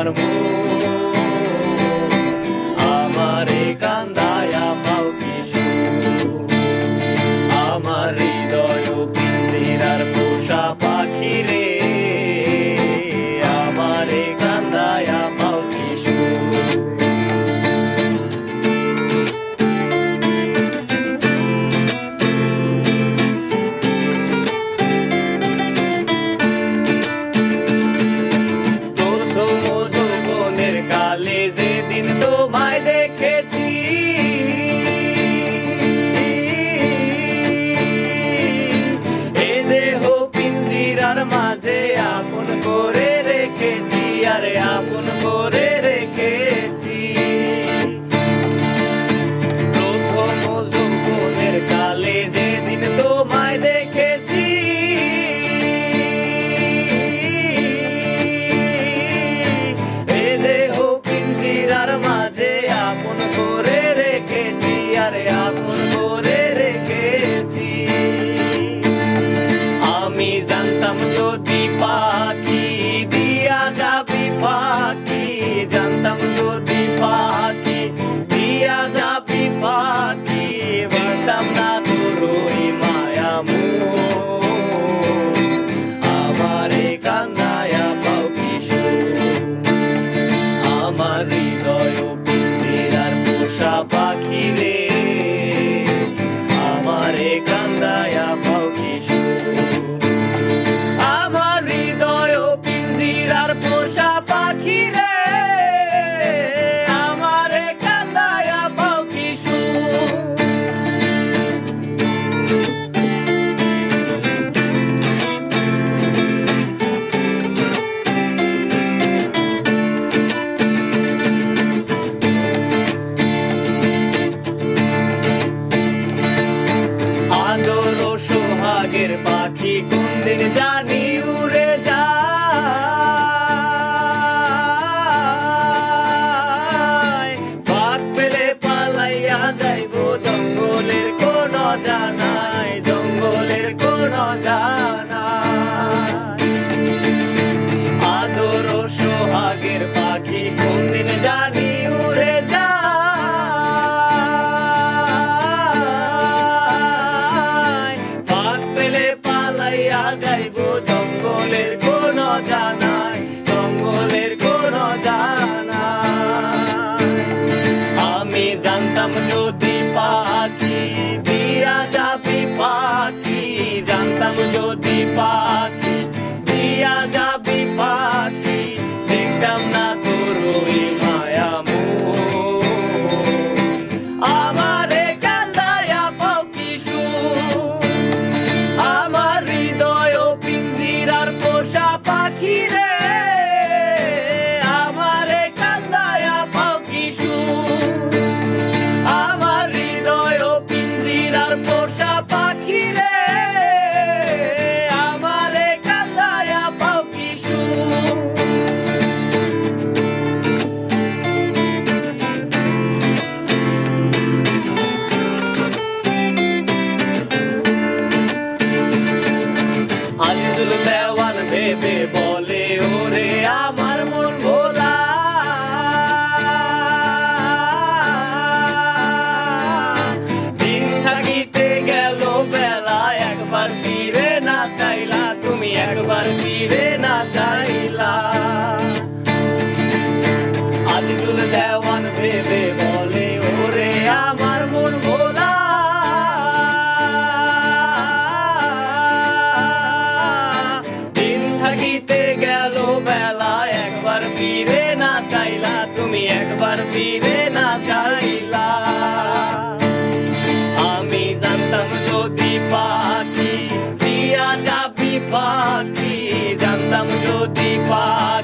আমার মন, আমারে কান্দায়া পাও কি সুখ। আমার হৃদয় পিঞ্জিরার পোষা পাখি রে, আমারে কান্দায়া পাও কি সুখ। যেদিন তোমায় দেখেছি, এ দেহ পিঞ্জিরার মাঝে আপন করে রেখেছি, আরে আপন করে রেখেছি। প্রথম যৌবনের কালে যেদিন তোমায় দেখেছি, মাঝে আপন করে রেখেছি, আরে আপন করে রেখেছি। আমি জানতাম যদি পাখি দিয়া যাবি ফাঁকি, জানতাম যদি পাখি দিয়া যাবি ফাঁকি, বলতাম না তোর ওই মায়া মোহ, আমারে কান্দায়া পাও কি সুখ। আমার হৃদয় পিঞ্জিরার পোষা পাখি রে, আমারে কান্দায়া পাও কি সুখ। আমার হৃদয় পিঞ্জিরার পোষা পাখি রে, আমারে কান্দায়া পাও কি সুখ। সোহাগের পাখি কোনদিন জানি উড়ে যায়, ফাঁক পেলে পালাইয়া যাইব জঙ্গলের কোন জানাই, জঙ্গলের কোন জানাই। আদর সোহাগের পাখি কোনদিন জানি উড়ে যায়, যাইব জঙ্গলের কোন জানাই, জঙ্গলের কোন জানাই। আমি জানতাম যদি পাখি দিয়া যাবি ফাঁকি, জানতাম যদি পাখি দিয়া যাবি ফাঁকি, দেখতাম না তোর ওই মায়া মোহ, আমারে কান্দায়া পাও কি সুখ। আমার হৃদয় পিঞ্জিরার পোষা পাখি রে, আমারে কান্দায়া পাও কি সুখ। আমার হৃদয় পিঞ্জিরার পোষা পাখি রে, আমারে কান্দায়া পাও কি সুখ। আজিজুল দেওয়ান ভেবে বলে ওরে আমার মন ভোলা, দিন থাকিতে গেল বেলা, একবার ফিরে না চাইলা তুমি, একবার ফিরে না চাইলা। আজিজুল দেওয়ান ভেবে বলে ওরে আমার মন ভোলা, থাকিতে গেল বেলা, একবার ফিরে না চাইলা তুমি, একবার ফিরে না চাইলা। আমি জানতাম যদি পাখি দিয়া যাবি ফাঁকি, জানতাম যদি পাখি